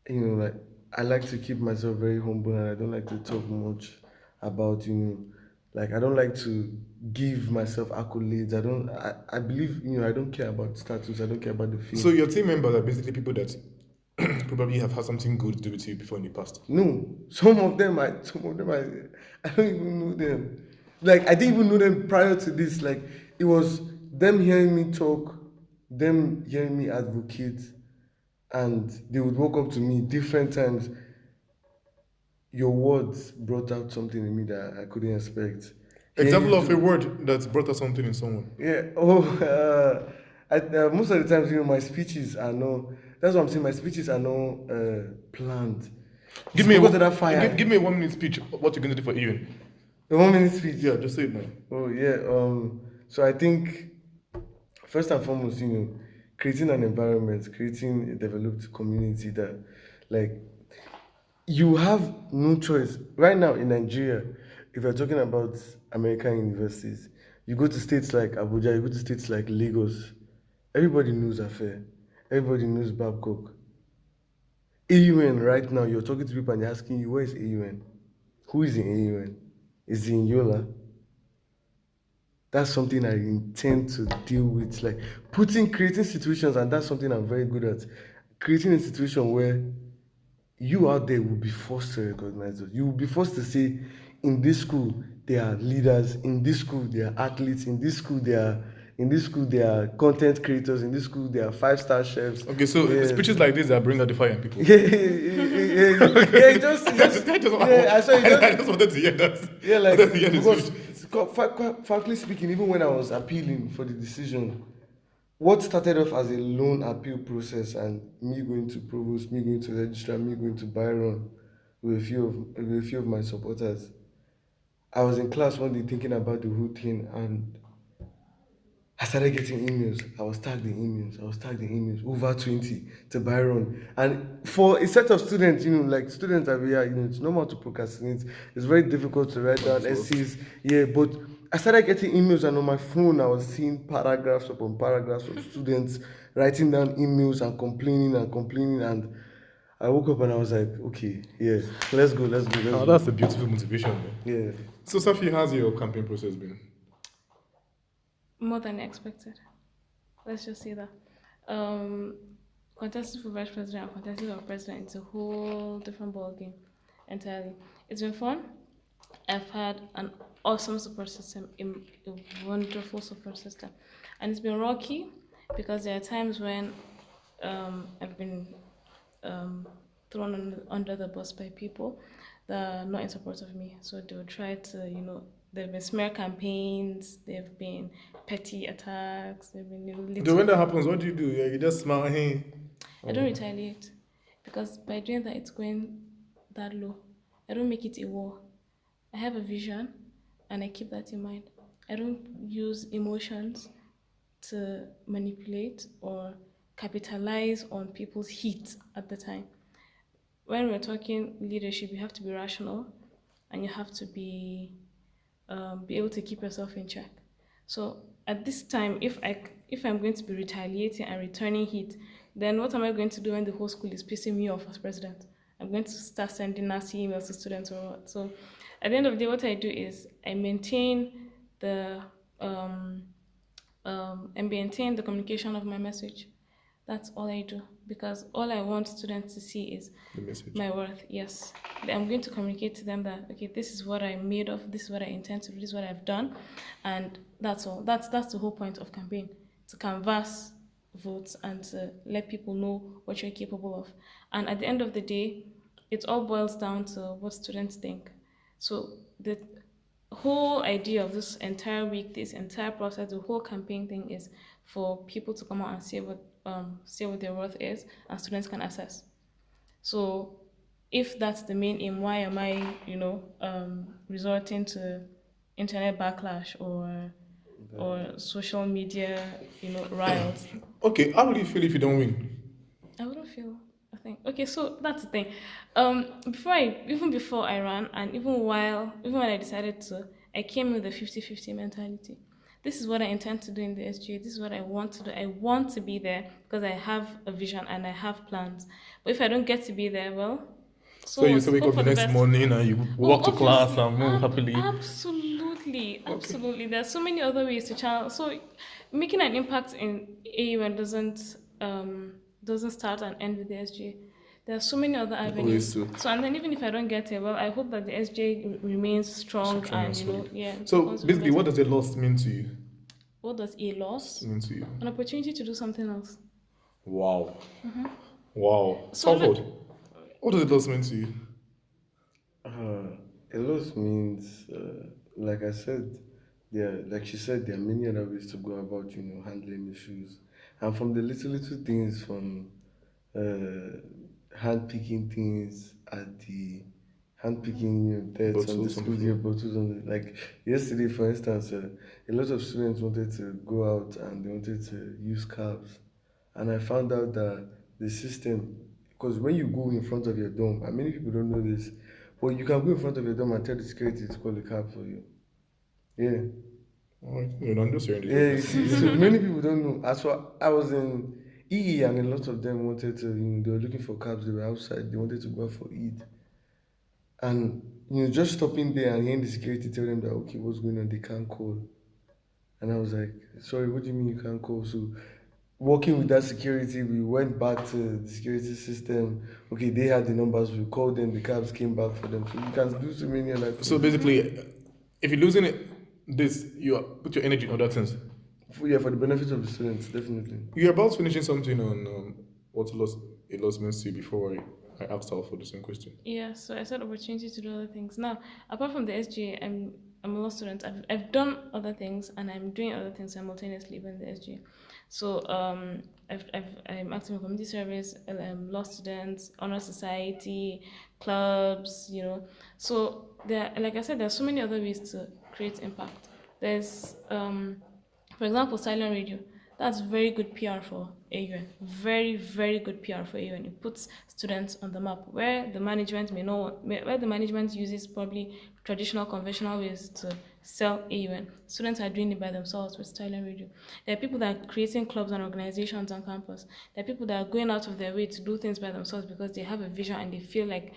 like I like to keep myself very humble and I don't like to talk much about like I don't like to give myself accolades. I believe I don't care about status. I don't care about the fame. So your team members are basically people that probably have had something good to do with you before in the past. No, I don't even know them. Like I didn't even know them prior to this. Like it was them hearing me talk, them hearing me advocate, and they would walk up to me different times. Your words brought out something in me that I couldn't expect. Hearing Example you of a word that brought us something in someone. yeah. Oh, Most of the times, my speeches are no. That's what I'm saying. My speeches are no planned. Give me, Go to that fire. give me a 1 minute speech. What you're going to do for AUN? A 1 minute speech. Yeah, just say it now. Oh yeah. So I think first and foremost, creating an environment, creating a developed community that, like, you have no choice right now in Nigeria. If you're talking about American universities, you go to states like Abuja, you go to states like Lagos. Everybody knows Affair. Everybody knows Babcock. AUN right now, you're talking to people and they're asking you, where is AUN? Who is in AUN? Is it in Yola? That's something I intend to deal with, like creating situations, and that's something I'm very good at. Creating a situation where you out there will be forced to recognize us. You will be forced to say, in this school there are leaders, in this school there are athletes, in this school there are content creators, in this school there are 5-star chefs. Okay, so speeches like this that bring out the fire in people. Yeah, just I saw it. I just wanted to hear that. Yeah, like, I wanted to hear this because frankly speaking, even when I was appealing for the decision, what started off as a lone appeal process and me going to provost, me going to registrar, me going to Byron with a few of my supporters, I was in class one day thinking about the whole thing, and I started getting emails. I was tagged in emails, over 20 to Byron. And for a set of students, like students that we are, it's normal to procrastinate. It's very difficult to write down essays. Yeah, but I started getting emails, and on my phone, I was seeing paragraphs upon paragraphs of students writing down emails and complaining. And I woke up and I was like, okay, yeah, let's go. Oh, that's a beautiful motivation, man. Yeah. So, Safi, how's your campaign process been? More than expected. Let's just say that. Contesting for vice president and contesting for president is a whole different ballgame entirely. It's been fun. I've had an awesome support system, a wonderful support system. And it's been rocky because there are times when I've been thrown under the bus by people that are not in support of me. So they will try to, there have been smear campaigns, there have been petty attacks, there have been When that happens, what do? Yeah, you just smile, hey. I don't retaliate because by doing that, it's going that low. I don't make it a war. I have a vision and I keep that in mind. I don't use emotions to manipulate or capitalize on people's heat at the time. When we're talking leadership, you have to be rational and you have to be able to keep yourself in check. So at this time, if I'm going to be retaliating and returning heat, then what am I going to do when the whole school is pissing me off as president? I'm going to start sending nasty emails to students or what? So at the end of the day, what I do is I maintain the communication of my message. That's all I do, because all I want students to see is The message. my worth. Yes, I'm going to communicate to them that, okay, this is what I'm made of, this is what I intend to do, this is what I've done, and that's all. That's the whole point of campaign, to canvass votes and to let people know what you're capable of. And at the end of the day, it all boils down to what students think. So the whole idea of this entire week, this entire process, the whole campaign thing is for people to come out and say what their worth is, and students can assess. So if that's the main aim, why am I, resorting to internet backlash or social media, riots? Okay, how will you feel if you don't win? I wouldn't feel a thing. Okay, so that's the thing. Before I ran, and even when I decided to, I came with a 50-50 mentality. This is what I intend to do in the SGA. This is what I want to do. I want to be there because I have a vision and I have plans. But if I don't get to be there, well, So you wake up the next morning and you walk to class and move happily. Absolutely. There are so many other ways to channel. So making an impact in AUN doesn't start and end with the SGA. There are so many other avenues. So, and then even if I don't get it, well, I hope that the SGA remains strong and So basically, what does a loss mean to you? What does a loss mean to you? An opportunity to do something else. Wow. Mm-hmm. Wow. So Talford, what does a loss mean to you? A loss means, like I said, like she said, there are many other ways to go about, handling issues. And from the little things, from hand picking things at the hand picking that's on the Bottles on the school floor. year bottles on the, like yesterday for instance, a lot of students wanted to go out and they wanted to use cabs, and I found out that the system, because when you go in front of your dorm, and many people don't know this, but you can go in front of your dorm and tell the security to call a cab for you. Yeah. Alright, I'm just hearing this. Yeah, you see, so many people don't know. As well, I was in EE, and a lot of them wanted to, they were looking for cabs. They were outside. They wanted to go out for Eid, and just stopping there and hearing the security tell them that okay, what's going on? They can't call, and I was like, sorry, what do you mean you can't call? So, working with that security, we went back to the security system. Okay, they had the numbers. We called them. The cabs came back for them. So you can do so many other things. So basically, if you're losing this, put your energy in other things. For the benefit of the students, definitely. You're about finishing something on what a loss means to you before I asked Talford the same question. Yeah, so I said opportunity to do other things. Now, apart from the SGA, I'm a law student. I've done other things and I'm doing other things simultaneously even the SGA. So I'm active in community service, law students, honor society, clubs, So there, like I said, there's so many other ways to create impact. There's for example, silent radio. That's very good PR for AUN. Very, very good PR for AUN. It puts students on the map where the management where the management uses probably traditional, conventional ways to sell AUN. Students are doing it by themselves with silent radio. There are people that are creating clubs and organizations on campus. There are people that are going out of their way to do things by themselves because they have a vision and they feel like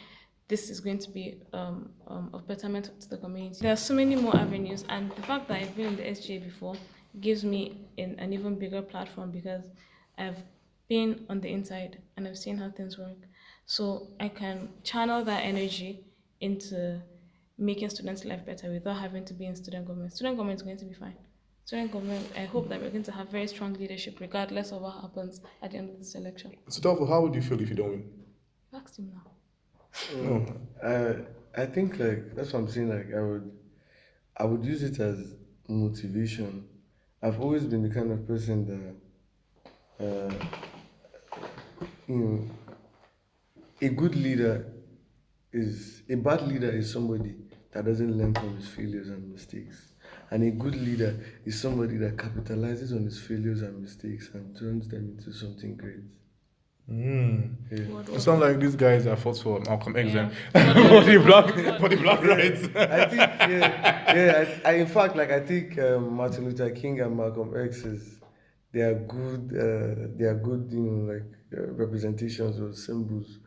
this is going to be of betterment to the community. There are so many more avenues, and the fact that I've been in the SGA before gives me an even bigger platform because I've been on the inside and I've seen how things work. So I can channel that energy into making students' life better without having to be in student government. Student government is going to be fine. Student government, I hope that we're going to have very strong leadership regardless of what happens at the end of this election. So Talford, how would you feel if you don't win? Ask him now. I think that's what I'm saying. I would use it as motivation. I've always been the kind of person that a bad leader is somebody that doesn't learn from his failures and mistakes, and a good leader is somebody that capitalizes on his failures and mistakes and turns them into something great. It sounds like these guys are fought for Malcolm X Yeah. for the black rights. I think, in fact, I think Martin Luther King and Malcolm X they are good, representations or symbols,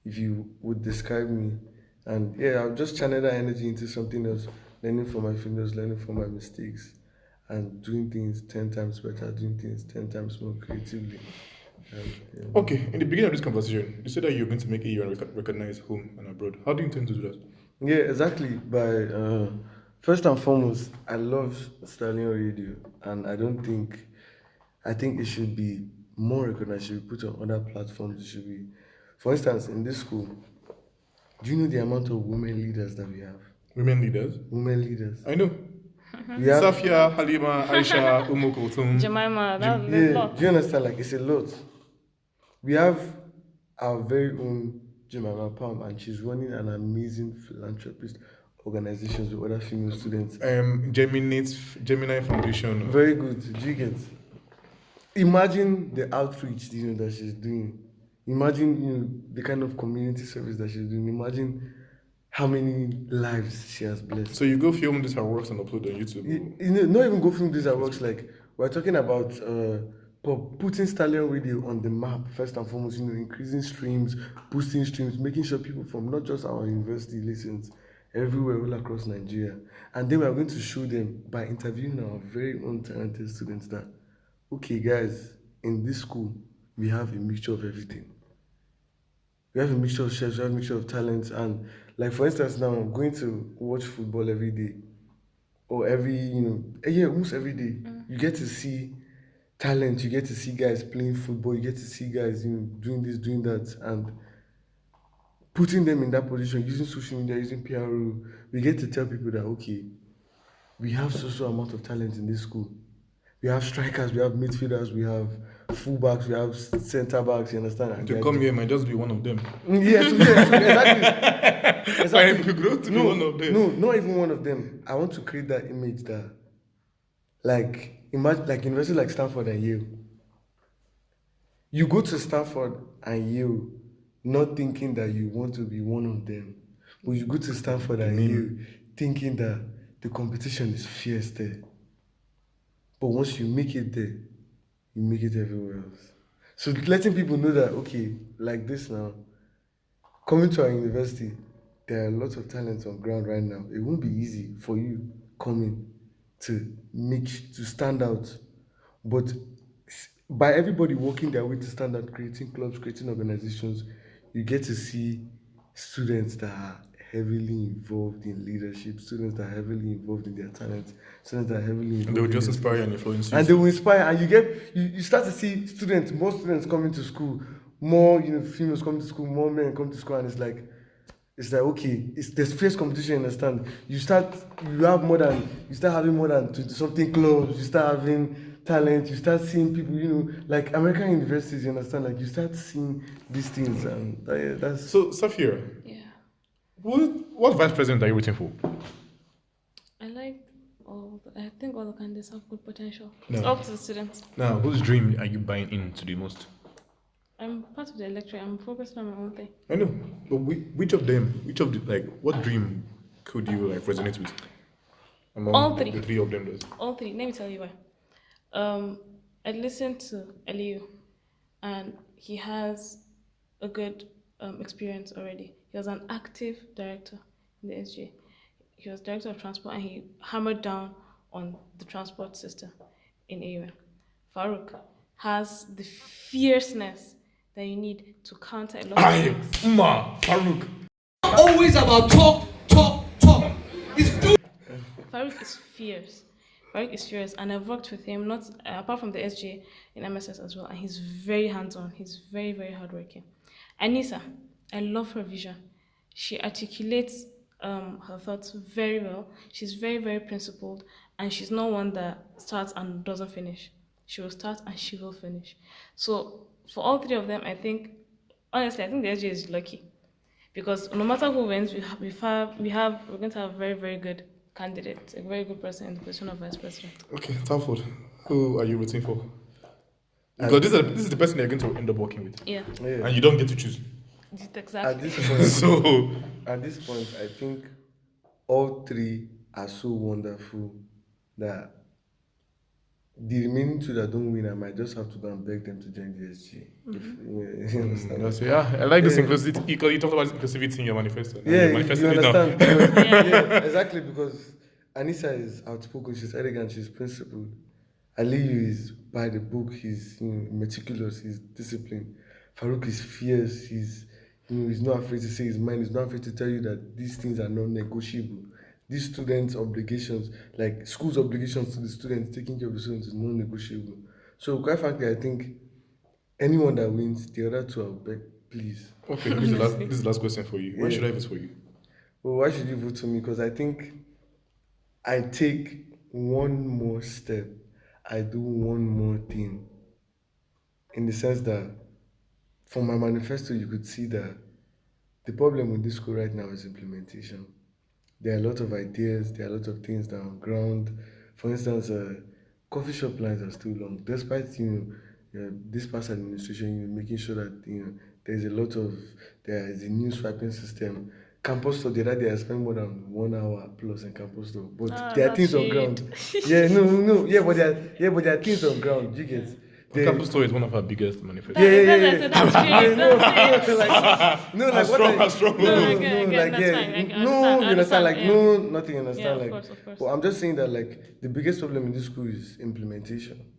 if you would describe me. And I'll just channel that energy into something else, learning from my failures, learning from my mistakes, and doing things 10 times better, doing things 10 times more creatively. Okay, in the beginning of this conversation, you said that you're going to make AUN recognize home and abroad. How do you intend to do that? Yeah, exactly. By first and foremost, I love Stallion Radio, and I think it should be more recognized. It should be put on other platforms. It should be, for instance, in this school. Do you know the amount of women leaders that we have? Women leaders? Women leaders. I know. We have, Safiyya, Halima, Aisha, Umu Kulthum. Jemimah, that's a lot. do you understand? It's a lot. We have our very own Jemimah Pam, and she's running an amazing philanthropist organizations with other female students. Gemini Foundation. Very good. Do you get? Imagine the outreach that she's doing. Imagine the kind of community service that she's doing. Imagine how many lives she has blessed. So you go film this her works and upload on YouTube. Not even go film this her works. We're talking about putting Stallion Radio on the map first and foremost. Increasing streams, boosting streams, making sure people from not just our university listens everywhere all across Nigeria. And then we're going to show them by interviewing our very own talented students that, okay, guys, in this school we have a mixture of everything. We have a mixture of chefs, we have a mixture of talents, and for instance now, I'm going to watch football every day, or almost every day. You get to see talent, you get to see guys playing football, you get to see guys, doing this, doing that, and putting them in that position, using social media, using PRO. We get to tell people that, okay, we have so amount of talent in this school. We have strikers, we have midfielders, we have fullbacks, we have centre backs. You understand? And To they're come here might just be one of them. Yes, exactly. Why you grow to be one of them? No, not even one of them. I want to create that image that, like, imagine, like university like Stanford and Yale. You go to Stanford and Yale not thinking that you want to be one of them, but you go to Stanford and Yale thinking that the competition is fierce there. But once you make it there, you make it everywhere else. So letting people know that, okay, like this now, coming to our university, there are lots of talents on ground right now. It won't be easy for you coming to stand out. But by everybody working their way to stand out, creating clubs, creating organizations, you get to see students that are heavily involved in leadership, students that are heavily involved in their talents, students that are heavily involved. And they will just inspire you and influence you. And they will inspire, and you start to see more students coming to school, more females coming to school, more men come to school, and it's like okay, there's fierce competition. You understand? You start having more than 20 something clubs. You start having talent. You start seeing people. Like American universities. You understand? Like you start seeing these things, and that's. So Safiyya. Yeah. What vice president are you waiting for? I think all the candidates have good potential. No. It's up to the students. Now, whose dream are you buying into the most? I'm part of the electorate. I'm focused on my own thing. I know, but what dream could you resonate with? Among All three. The three of them does. All three. Let me tell you why. I listened to Eliu, and he has a good experience already. He was an active director in the SGA. He was director of transport, and he hammered down on the transport system in AUN. Farouk has the fierceness that you need to counter a lot of things. Farouk. Always about talk. Farouk is fierce. Farouk is fierce, and I've worked with him, not apart from the SGA, in MSS as well, and he's very hands-on. He's very, very hardworking. Anissa, I love her vision. She articulates her thoughts very well. She's very, very principled, and she's not one that starts and doesn't finish. She will start and she will finish. So for all three of them, I think the SGA is lucky, because no matter who wins, we're going to have a very, very good candidate, a very good person in the position of vice president. Okay, Talford, who are you rooting for? Because this is the person you're going to end up working with. Yeah. And you don't get to choose. Exactly. At this point, I think all three are so wonderful that the remaining two that don't win, I might just have to go and beg them to join the SG. If you understand. I like this inclusivity, because you talked about inclusivity in your manifesto. Yeah, you understand. Yeah, exactly, because Anissa is outspoken, she's elegant, she's principled. Aliyu is by the book, he's meticulous, he's disciplined. Farouk is fierce, he's not afraid to say his mind, he's not afraid to tell you that these things are non-negotiable. These students' obligations, like school's obligations to the students, taking care of the students is non-negotiable. So quite frankly, I think anyone that wins, the other two, I'll beg, please. Okay, this is the last question for you. Why should I vote for you? Well, why should you vote for me? Because I think I take one more step. I do one more thing. In the sense that from my manifesto, you could see that the problem with this school right now is implementation. There are a lot of ideas, there are a lot of things that are on ground. For instance, coffee shop lines are still long. Despite this past administration making sure that there is a new swiping system. Campus store, the other day I spent more than 1 hour plus in campus store. But there are things on ground. But there are things on ground. You get. Campus store is one of our biggest manifestos. But I'm just saying that the biggest problem in this school is implementation.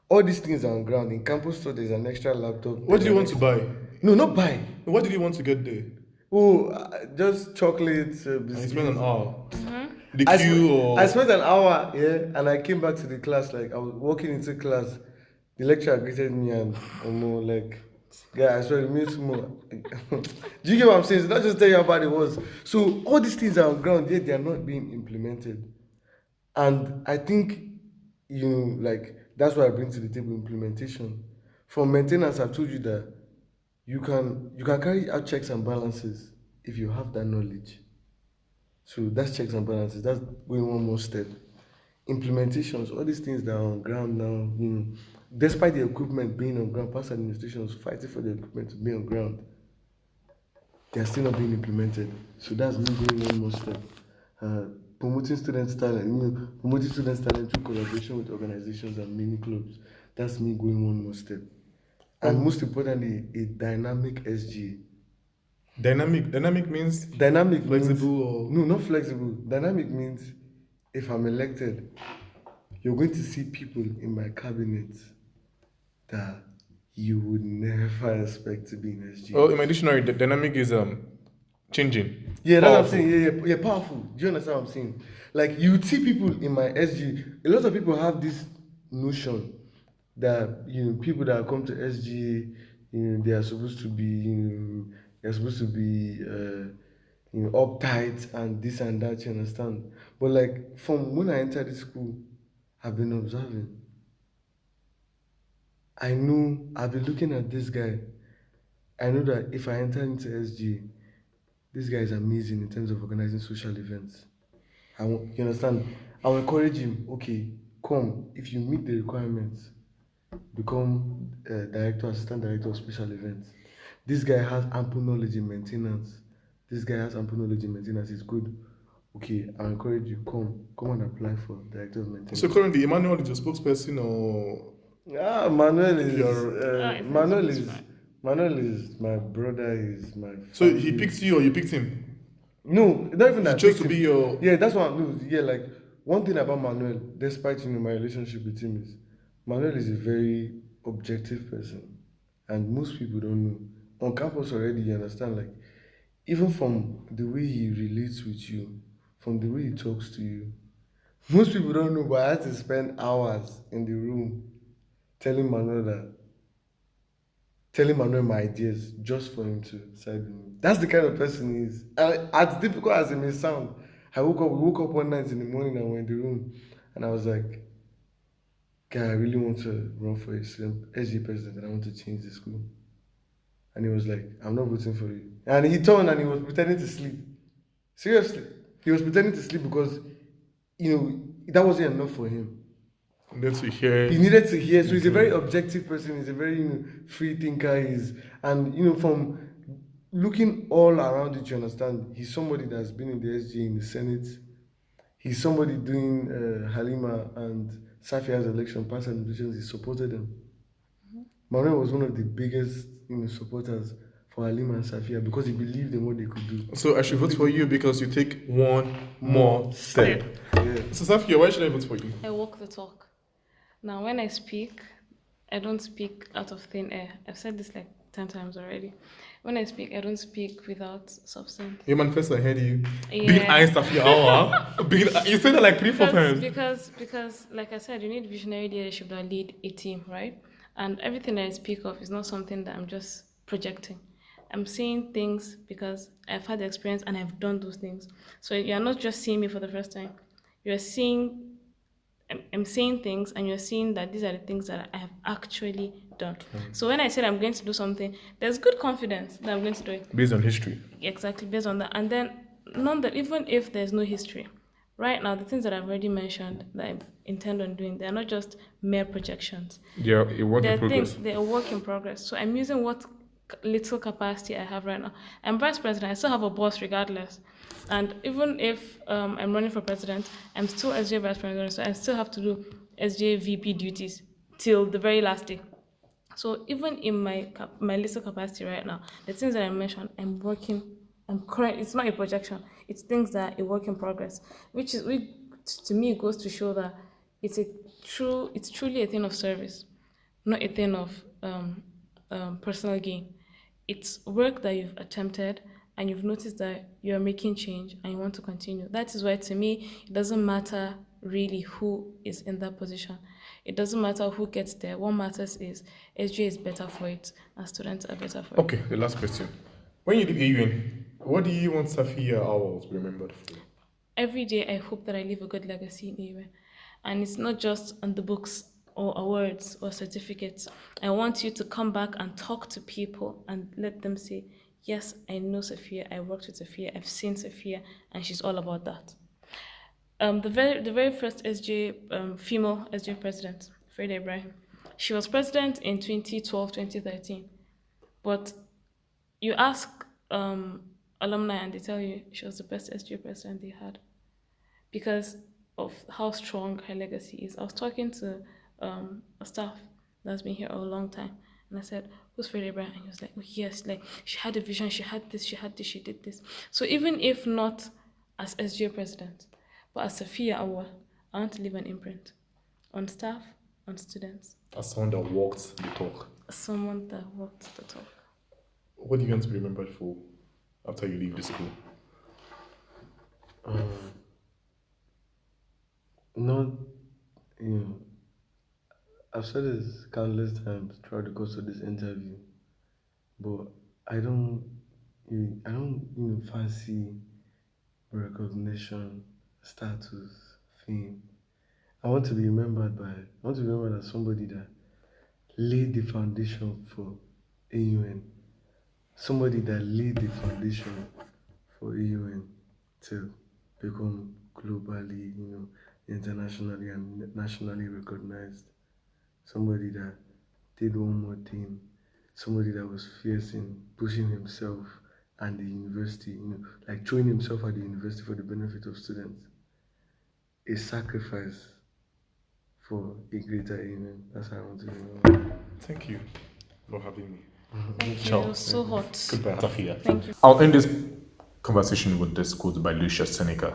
All these things are on ground. In campus store, there's an extra laptop. What do you want to buy? No, not buy. What did you want to get there? Oh, just chocolates. And you spent an hour. Mm-hmm. I spent an hour, and I came back to the class. I was walking into class. The lecturer greeted me and guy, I swear it means more. Do you get what I'm saying? So not just tell you how bad it was. So all these things are on ground, yet they are not being implemented. And I think like that's what I bring to the table. Implementation. For maintenance, I've told you that you can carry out checks and balances if you have that knowledge. So that's checks and balances. That's going one more step. Implementations, all these things that are on ground now, despite the equipment being on ground, past administrations fighting for the equipment to be on ground, they are still not being implemented. So that's me going one more step. Promoting students' talent, through collaboration with organizations and mini clubs. That's me going one more step. And most importantly, a dynamic SGA. Dynamic means Dynamic flexible means, or no, not flexible. Dynamic means if I'm elected, you're going to see people in my cabinet that you would never expect to be in SGA. Oh, in my dictionary, the dynamic is changing. Yeah, that's Powerful. what I'm saying. Yeah, powerful. Do you understand what I'm saying? Like you would see people in my SG. A lot of people have this notion that people that come to SGA, they are supposed to be, they're supposed to be, uptight and this and that. You understand? But like from when I entered the school, I've been observing. I know I've been looking at this guy. I know that if I enter into SGA, this guy is amazing in terms of organizing social events. You understand? I'll encourage him, okay, come, if you meet the requirements, become director, assistant director of special events. This guy has ample knowledge in maintenance. It's good. Okay, I'll encourage you, come and apply for director of maintenance. So currently, Emmanuel is your spokesperson or? Manuel is my brother, is my family. So he picked you or you picked him? No, not even that. He chose to be your... Yeah, that's what I'm doing. Yeah, like, one thing about Manuel, despite, my relationship with him is, Manuel is a very objective person. And most people don't know. On campus already, you understand, like, even from the way he relates with you, from the way he talks to you, most people don't know, but I had to spend hours in the room telling Manuel my ideas just for him to side with me. That's the kind of person he is. And as difficult as it may sound, we woke up one night in the morning and we're in the room and I was like, guy, I really want to run for SGA President and I want to change the school. And he was like, I'm not voting for you. And he turned and he was pretending to sleep. Seriously. He was pretending to sleep because, that wasn't enough for him. He needed to hear. So he's a very objective person. He's a very free thinker. From looking all around it, you understand, he's somebody that's been in the SGA, in the Senate. He's somebody doing Halima and Safiyya's election, past administrations. He supported them. Manuel was one of the biggest supporters for Halima and Safiyya because he believed in what they could do. So I should vote for you because you take one more step. Yeah. So Safiyya, why should I vote for you? I walk the talk. Now, when I speak, I don't speak out of thin air. I've said this like 10 times already. When I speak, I don't speak without substance. Your manifesto, I heard you. Yeah. Being Safiyya Auwal. You said that like 3-4 times. Because, like I said, you need visionary leadership that lead a team, right? And everything that I speak of is not something that I'm just projecting. I'm saying things because I've had the experience and I've done those things. So you're not just seeing me for the first time. I'm saying things and you're seeing that these are the things that I have actually done. So when I said I'm going to do something, there's good confidence that I'm going to do it. Based on history. Exactly, based on that. And then, even if there's no history, right now, the things that I've already mentioned that I intend on doing, they're not just mere projections. They're a work in progress. They're a work in progress. So I'm using what little capacity I have right now. I'm vice president, I still have a boss regardless. And even if I'm running for president, I'm still SGA vice president, so I still have to do SGA VP duties till the very last day. So even in my little capacity right now, the things that I mentioned, I'm current. It's not a projection. It's things that are a work in progress, which to me goes to show that it's truly a thing of service, not a thing of personal gain. It's work that you've attempted and you've noticed that you're making change and you want to continue. That is why, to me, it doesn't matter really who is in that position. It doesn't matter who gets there. What matters is SGA is better for it and students are better for it. Okay, the last question. When you leave AUN, what do you want Safiyya Auwal to be remembered for? Every day, I hope that I leave a good legacy in AUN. And it's not just on the books or awards or certificates. I want you to come back and talk to people and let them say, yes, I know Safiyya, I worked with Safiyya, I've seen Safiyya, and she's all about that. The very first SGA, female SGA president, Freda Ibrahim, she was president in 2012, 2013. But you ask alumni and they tell you she was the best SGA president they had because of how strong her legacy is. I was talking to a staff that's been here a long time, and I said, "Who's Freda Ibrahim?" And he was like, "Oh yes, like she had a vision, she had this, she did this." So even if not as SGA president, but as Safiyya Auwal, I want to leave an imprint on staff, on students. As someone that walked the talk. As someone that walked the talk. What are you going to be remembered for after you leave the school? Not, I've said this countless times throughout the course of this interview, but I don't fancy recognition, status, fame. I want to be remembered as somebody that laid the foundation for AUN, somebody that laid the foundation for AUN to become globally, internationally and nationally recognized. Somebody that did one more thing, somebody that was fierce in pushing himself and the university, like throwing himself at the university for the benefit of students. A sacrifice for a greater aim. That's how I want to remember. Thank you for having me. Thank you. Ciao. It was so hot. Goodbye, Safiyya. Thank you. I'll end this conversation with this quote by Lucius Seneca.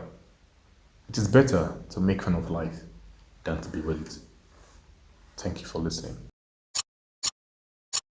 It is better to make fun of life than to be with it. Thank you for listening.